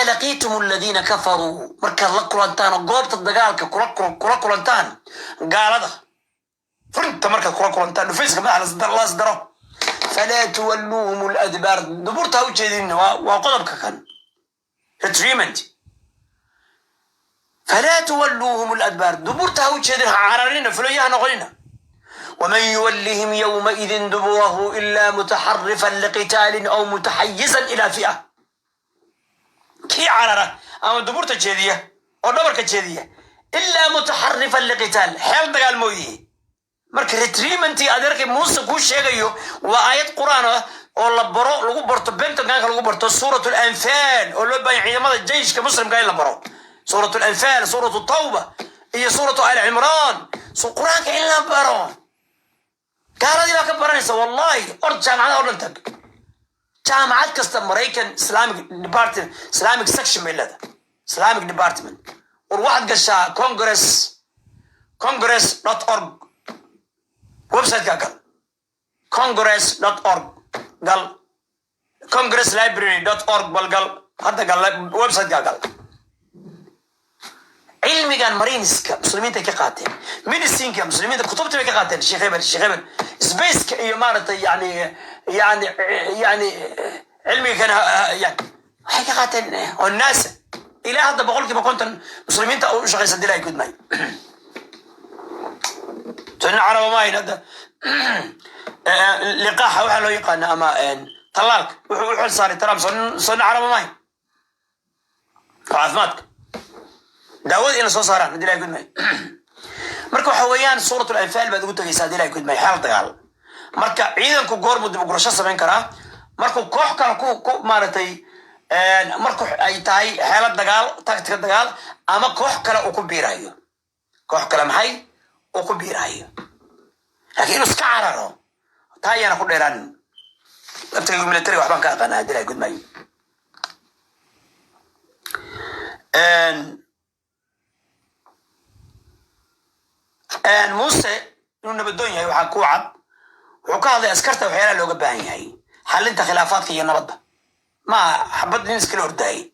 لقيتم الذين كفروا مركز لكلانتان قوبت الدقالك كلا كلانتان قال هذا فرنت مركز كلا كلانتان نفيسك ما على صدر الله صدره فلا تولوهم الأدبار دبرتها وجدين وقضبك كان ريتريمنت فلا تولوهم الأدبار دبرتها وجدين عررين فلويا نغلنا ومن يولهم يومئذ دبره إلا متحرفا لقتال أو متحيزا إلى فئة كي عررة أما دبرت الجدية أو دبرك الجدية إلا متحرفا لقتال حال دقال مويه marka retrimentii adeerkay Muuse ku sheegayo waa ayad Quraan ah oo la baro lagu barto Pentagonka lagu barto suuratul anfal oo loo baahan ciidamada jeyshka muslimka in la baro suuratul anfal suuratul tawba iyo suuratul al imran soo Quraanka in la baro gaaladii baa ka baranaysa wallahi or jaamacada oo dhan jaamacad kasta Mareykan Islamic Department Islamic section meelada Islamic Department oo waxad gashaa congress.org website قال congress.org قال congresslibrary.org قال هذا قال ويب سايت قال علمي كان مارينسك مسلمين تكقاتين ميديسين كمسلمين كتبت بكقاتين الشيخ ابن سبيس إمارة يعني علمي كان يعني حقيقة والناس إلى هذا بقول كما كنت مسلمين أو شغل سدي لا يكون معي سنة عرب ماين هذا لقاحة وحلو يقانا أما طلالك وحل صاري ترام سنة عرب ماين وعثماتك داود إلى صوصاران هذي لا يكون معي مركو حويان سورة الأنفال بعد قلت لك هذي لا يكون معي حال دقال مركا عيدا كو قرب ديمقراطية سمين كرا مركو كوح كان كو مارتي مركو أي تاي حالة دقال تاكتك دقال أما كوح كلا أكو بيرايو كوح كلا محي أكو بيرايو لكن اسكعررو تاي أنا كل إيران أبتغي من التري وحبان كأقنا هذي لا يكون معي موسى إنه بالدنيا وحكوا عب وكان أسكرته وحيلا لو جبهين هاي حل أنت خلافاتك يا نبضة ما حبت نسكر ورداي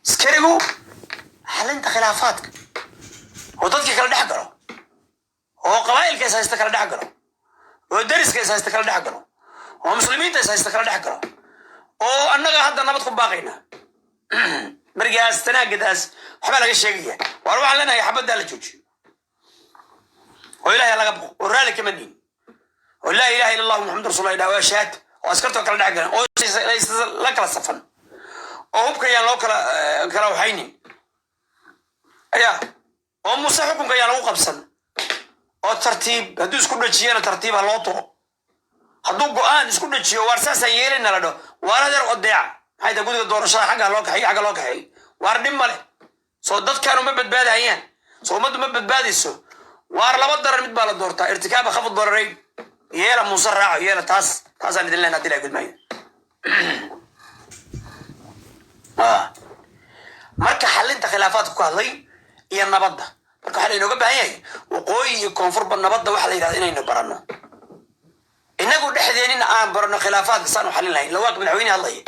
سكرجو حل أنت خلافاتك وضدك كلا دحجره وقبائل كيس هيستكلا دحجره ودرس كيس هيستكلا دحجره ومسلمين كيس هيستكلا دحجره وأنك هذا نبض باقينا برجاز تناقداس حبلا الشيء وأروح لنا يا حبت ده لجوج وإله يلا قبض ورالي كمدين ولا إله إلا الله محمد رسول الله وأشهد وأسكرت وكلا دعجنا ليس لك الصفن وهو كيان لو كلا وحيني يا ومسحكم كيان لو قبسن والترتيب هدو يسكون نجينا ترتيب هالوطو هدو قوان يسكون نجيه وارساسا يلينا لدو واردر قديع هيدا قد الدور شاي حقا لوك حي حقا لوك حي واردين مالي صدت كانوا مبد بادي هيان صومدوا مبد بادي سو وار لما ضرر مد بالا دورتا ارتكاب خفض ضررين يلا مسرع يلا تاس أنا دلنا نادي لك الماء مركا حل انت خلافاتك كهذي هي النبضة مركا حل إنه قبها هي وقوي يكون فرب النبضة وحلا إلى إنه برنا إنه قد حدين إن برنا خلافات صاروا حلنا لو واقف من عويني الله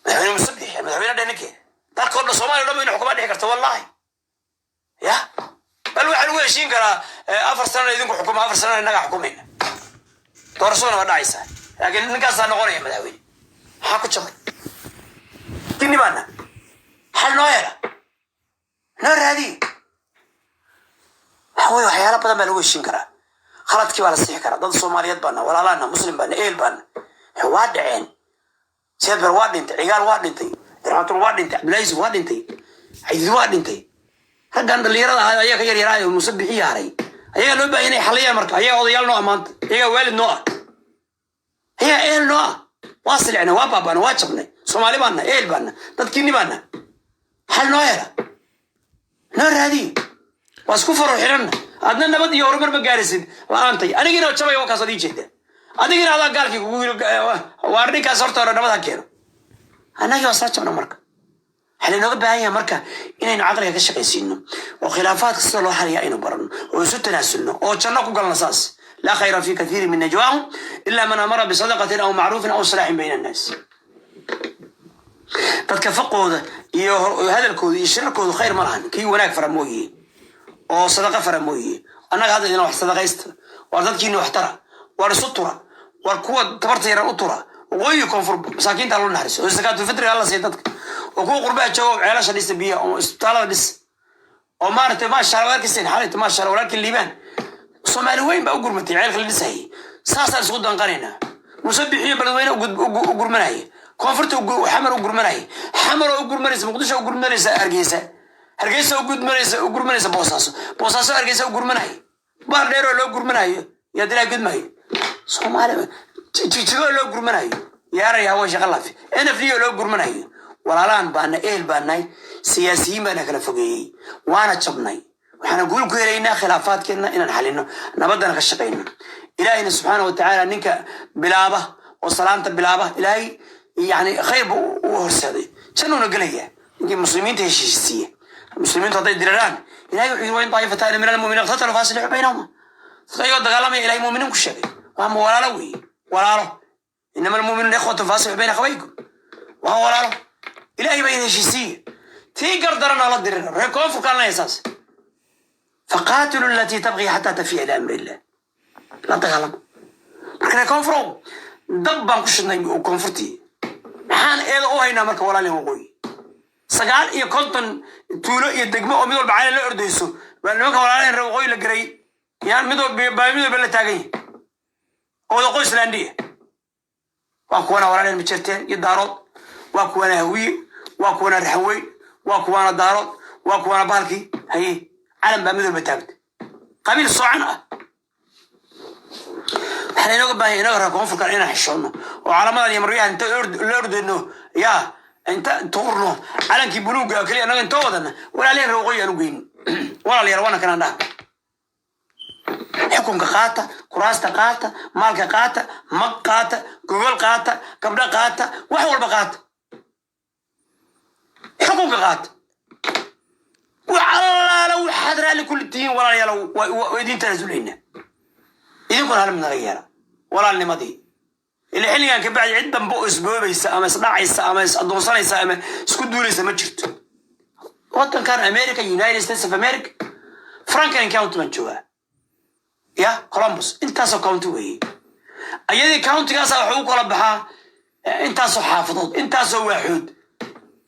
من عويني مسبح من عويني ده نكى ده كل الصومال لما ينحكوا بعد هيك والله يا بل وحلو يشين كلا أفر سنة يدينكم حكومة أفر سنة إنك حكومين تورسونا ولا عيسى لكن نقص أنا غوري مداوي حكوا شمل تني بانا حل نويرة نور هذه هو حياله بدل ما لو يشين كلا خلط كي ولا صحيح كلا ضد الصوماليات بانا ولا لنا مسلم بانا إيل بانا واد عين سيد برواد انت عيال واد انت رحمة واد انت بلايز واد انت عيد واد انت raggan dhalinyarada ah ayaa ka yaryaraay oo musabixi yaaray ayaa loo baahan yahay xalliya marka ayaa odayaal noo amaanta ayaa waalid noo ah ayaa eel noo ah waasilcna waa baabana waa jabnay Soomaali baana eel baana dadkiini baana hal noo yara noo raadi waa isku faro xiran adna nabad iyo horumar ma gaarisid laantay anigina jabay waa ka soo dijeeda adigina adaa gaalkii kugu waarninkaas horta hore nabad ha keeno anaga waa saacna marka حنا نقبل هيا مركا إن عقلها كشقيسينه وخلافات كسر الله حريا إنه برن ويسوتنا سنة وتشنقوا قال نصاص لا خير في كثير من نجواهم إلا من أمر بصدقة أو معروف أو صلاح بين الناس dadka faqooda iyo hadalkooda iyo shirarkooda khayr ma lahan kii wanaag fara mooyee oo sadaqa fara mooyee annaga hadda ina wax sadaqaysta war dadkiina wax tara war isu tura war kuwa tabarta yaran u tura waqooyi koonfur masaakiinta loo naxariiso oo zakaatu fitriga alla siiya dadka oo kuwa qurbaa jooga ceelasha dhisa biya oo isbitaalada dhis oo maaragtay maasha allah walaalkiiseen xaalayta maasha allah walaalkii liibaan soomaali weyn baa u gurmatay ceelka la dhisayay saasaan isugu danqanaynaa musabixiyo beledweyne u gurmanaya koonfurta xamar u gurmanaya xamar oo u gurmanaysa muqdisho u gurmanaysa hargeysa u gurmanaysa boosaaso hargeysa u gurmanaya baar dheeroo loo gurmanayo yaa dilaa gudmayo soomaali jigoo loo gurmanayo yaaraya hawa shaqa lafi nfd oo loo gurmanayo walaalaan baana ehel baanahay siyaasiyiin baana kala fogeeyey waana jabnay waxaana guul ku helaynaa khilaafaadkeedna inaan xalino nabadana ka shaqayno ilaahayna subxaana watacaala ninka bilaaba oo salaanta bilaaba ilaahay yani khayr bu u horseeday jannuuna gelaya ninkii muslimiinta heshiisiiye muslimiintu hadday diraraan ilahay wuxuu yiri wain daa'ifataani min almu'miniina iqtataluu faaslixuu baynahuma dadka iyagoo dagaalamaya ilahay mu'miniin ku sheegay waa ma walaalo weeye walaalo inama almu'minuuna ikhwatun faaslixuu bayna akhawaykum waa walaalo ilahay baa idin heshiisiiye tii gardaranoo la dirira reer koonfurkaan la heesaas faqaatilu alatii tabqii xataa tafiya ila amri illah la dagaalamo marka reer koonfurow dab baan ku shidnay koonfurtii maxaan eeda u haynaa marka walaalin waqooyi 59 tuulo iyo degmo oo mid walba cayna la ordayso waa nimanka walaalin reer waqooyi la garay yaan mid walba la taagan yahay oo qoys laandhiya waa kuwana walaalin ma jirteen iyo daarood waa kuwana hawiye waa kuwana raxweyn waa kuwana daarood waa kuwana bahalkii haye calan baa mid walba taagta qabiil soocan ah waxaan inooga baahan inaga reer koonfurkan inaan xishoonno oo calamadan iyo maryahan inta la ordayno yaa inta tuurno calankii buluuga oo keliya annaga intoo wadana walaalyahan reer waqooyi aan u geynin walaalayaal waana kanaan dhaha xukunka qaata kuraasta qaata maalka qaata mag qaata gogol qaata gabdho qaata wax walba qaata xukunka qaata وعلى وحد رالي كل الدين ولا يلا ويدين تنزلين إذن كنا هلم نغيره ولا اللي ماضي اللي حلي كان بعد عدة بو أسبوع بيس أما صناع يس أما أدوسان يس أما سكودوري سمجرت وطن كان أمريكا يونايتد ستيتس أوف أمريكا فرانكلين كاونتي من جوا يا كولومبوس أنت سو كاونتي وين أيدي كاونتي كاس حقوق ولا بها أنت سو حافظات أنت سو واحد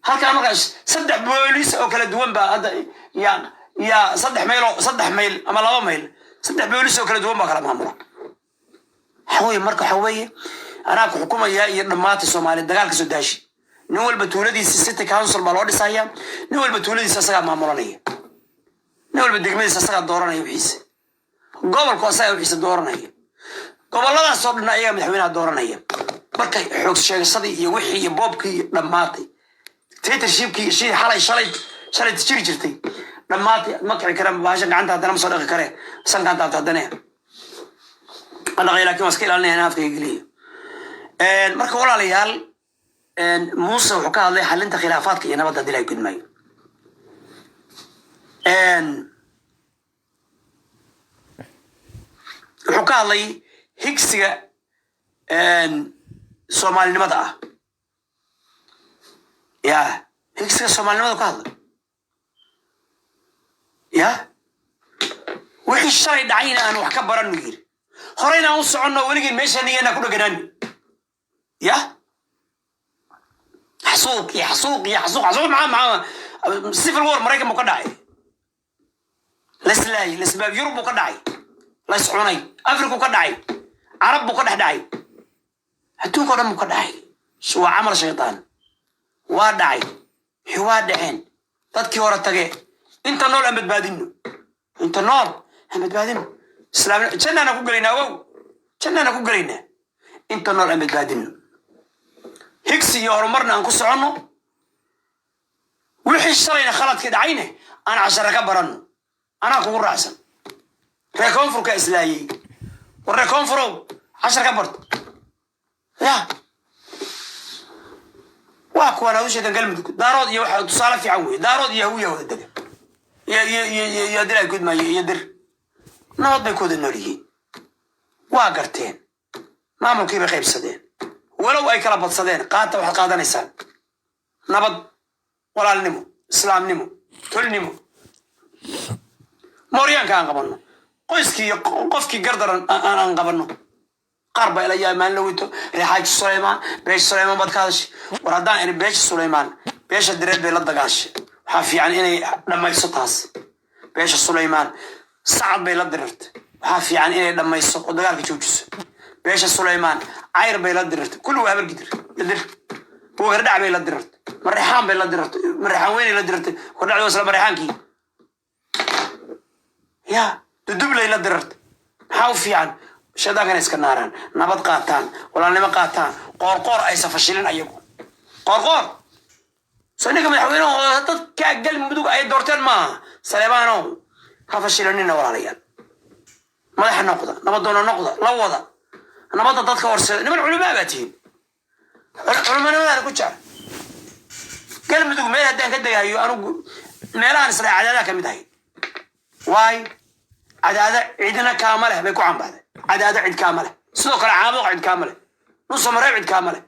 halka markaas 3 booliis oo kala duwan ba hada ya 3 mayl ama 2 mayl 3 booliis oo kala duwan ba kala maamula xaway marka xaway ana ku xukumaya iyo dhamaatay Soomaaliya dagaalka soo daashi nin walba tuuladiisa city council ba loo dhisaya nin walba tuuladiisa asaga maamulanaya nin walba degmadiisa asaga dooranaya wixiisa gobolku asaga wixiisa dooranaya goboladaas oo dhan ayaga madaxweynaha dooranaya marka xoog sheegashadii iyo wixii iyo boobkii dhamaatay dictatorshipkii shii shalay jiri jirtay dhamaatay ma kici karaan baasha gacanta hadana ma soo dhaqi kareen sankan taabta hadana ana laakiin waska ilaalinayna afka geliyo marka walaalayaal Muuse wuxuu ka hadlay xalinta khilaafaadka iyo nabadda dilay gudmay wuxuu ka hadlay higsiga Soomaalinimada ah يا هيك الصومال ما ذكر يا وحش الشرع دعينا أنا وحكبر النجير خرينا وصعنا ولقي المشهنية أنا كنا جنان يا حسوق يا حسوق يا حسوق حسوق مع صفر وور مريكا مقدعي لسلاي لسباب يوروب مقدعي لسعوني أفريقيا مقدعي عرب مقدعي هتوك أنا مقدعي شو عمل شيطان وادعي حوادعين تذكي ورا تجي انت نور ام بتبادينه انت نور ام بتبادينه اسلام جنة انا كوغلينا واو جنة انا كوغلينا انت نور ام بتبادينه هيكسي يا عمرنا انكو سعنو وحي الشرينا خلط كده عينه انا 10 كبرن انا كو راسن ريكون فرو كاسلاي وريكون فرو 10 كبرت يا واكو انا وش قلمك دارود يا واحد تصالح في عوي دارود يا هو يا ودق يا درا كود ما يدر نود بيكود النوريين واقرتين ما ممكن بخيب صدين ولو اي كلا بتصدين قاطع واحد قادنيسان nabad walaalnimo islaamnimo tolnimo mooryaanka aan qabanno qoyskii qofkii gardaran aan qabanno qaar baa ila yaamaan la wito reexaaji Suleymaan beesha Suleymaan bad ka hadashay war haddaan in beesha Suleymaan beesha direed bay la dagaashay waxaa fiican inay dhammayso taas beesha Suleymaan sacad bay la dirirtay waxaa fiican inay dhammayso oo dagaalka joojiso beesha Suleymaan cayr bay la dirirtay kullu waa habar gidir dir buu gardhac bay la dirirtay marixaan bay la dirirtay marixaan weyn la dirirtay gardhac isla marixaankii ya dudublay la dirirtay maxaa u fiican shadagan iska naaraan nabad qaataan walaalnimo qaataan qoorqoor ay safashilin ayagu qoorqoor saniga madaxweynaha dadka galmudug ay doorteen ma Saleebaano ha fashilanina walaalayaal madax noqda nabadoona noqda la wada nabada dadka warsada niman culumaa baatiin culumaa ku jira galmudug meel hadaan ka dagayo anigu meelahan isla cadaada kamid ahay waay cadaada cidina kaamale bay ku cambaaday cadaada cid kaamale sidoo kale caabuq cid kaamale nus mareeb cid kaamale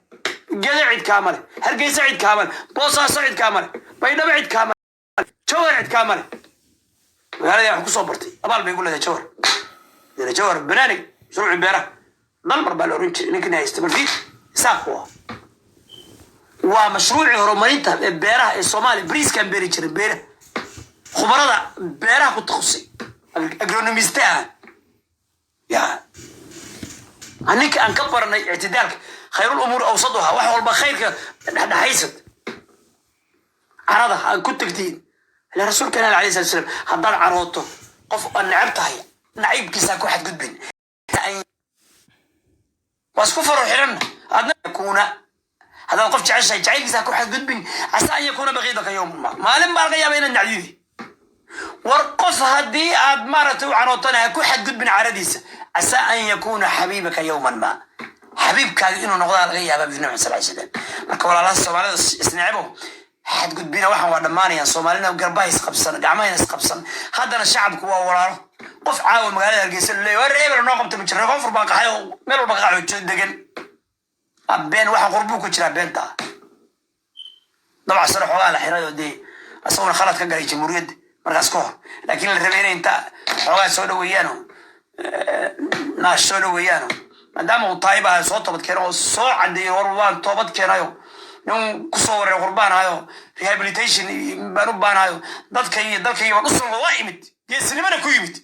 gada cid kaamale hargeysa cid kaamale boosaaso cid kaamale baydhabo cid kaamale jawhar cid kaamale magaalada wax ku soo bartay abaal bay ku leedahay jawhar banaani shuruuci beeraha dalmar baa la oran jiray ninkan haysta balfiid saaqwa waa mashruuci horumarinta beeraha ee Soomaaliya bariiskan beeri jiray beeraha khubarada beeraha ku takhasusay agronomist يا أنك أنكبرنا اعتدالك خير الأمور أوسطها وحول بخيرك نحن حيثت عرضها أن كنت كتير الرسول كان عليه الصلاة والسلام هذا عروضته قف أن نعبتها نعيب كيساك واحد قد بين واسكفر وحرمنا هذا يكون هذا القف جعل شيء جعل كيساك واحد قد بين عسى أن يكون بغيضك يوم ما لم بارغي بين النعيذي ورقص هدي أدمارة عروضنا كل حد قد بين عرديسه عسى أن يكون حبيبك يوما ما حبيبك إنه نقضى الغياب أبو النبي صلى الله عليه وسلم مركب الله الصومالي استنعبه حد قد بينا واحد ودمانيا صومالينا وقربا يسقبصن قعمين يسقبصن هذا الشعب كوا وراه قف عاون مقالة القيس اللي وريب النوقم تبجر غفر باقا حيو ميلو باقا وجدقن أبين واحد غربوك وجرا بينتا طبعا صرح وقال حرايو دي أصور خلط كقري جمهورية مركز كوه لكن الربينين انت حوال سودو ويانو ناس سودو ويانو مادام طيبة صوت طبط كينو صوت عندي غربان طبط كينايو يوم كسور غربان هايو ريهابيليتيشن بانوبان هايو دادكي وقصر الله يمت يسلمنا كو يمت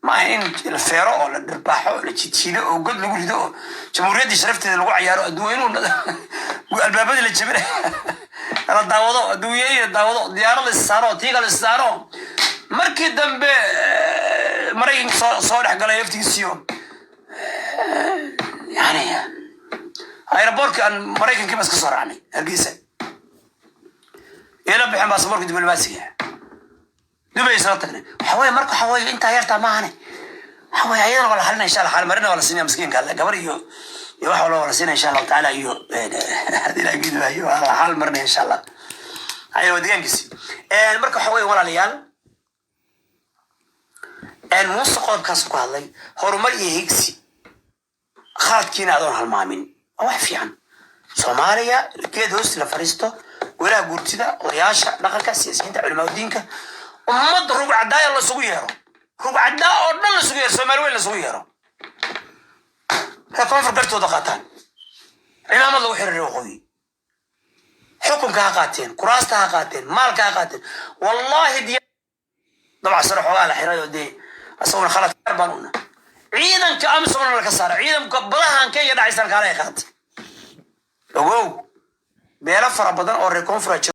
ما إن الفيرو ولا الدرباحو ولا تشيلو وقد لقول هدو جمهورية دي شرفتي لقوا عيارو أدوينو البابات اللي تشبره أنا داوضو أدوية داوضو ديارة للسارو تيغا للسارو مركي دنبه مريم صالح قال يفتي سيوم يعني هاي ربورك أن مريكن كيف أسكسر عني هرقيسة يلا بحين باسبورك دبلوماسية دبي سنتنا حواي مركو حواي أنت هيرتا معنا حواي أيضا ولا حلنا إن شاء الله حال مرنا ولا سنين مسكين قال قبل يروح ولا سنين إن شاء الله تعالى هذه الأكيد حال مرنا إن شاء الله أيوة دقيقة كسي مركو حواي ولا ليال الموسيقى بكاسكو هذا هرمال يهيكسي خالد كينا دون هالمامين واحد في عن سوماليا كده هوست لفريستو ولا قرتيدا وياشا نقل كاسيسين علماء الدين أمد ربع داي الله سويره ربع داي أردنا الله سويره سومالوين الله سويره هكذا فرقرتوا دقاتان إمام الله وحر الروحي حكم كهقاتين كراس كهقاتين مال كهقاتين والله دي طبعا صرحوا على حرايو دي أصور خلط كربانونا عيدا كأمس من الكسار عيدا كبلها كي يدعي سالك على يخات لو بيلا فربضان أو ريكونفرنس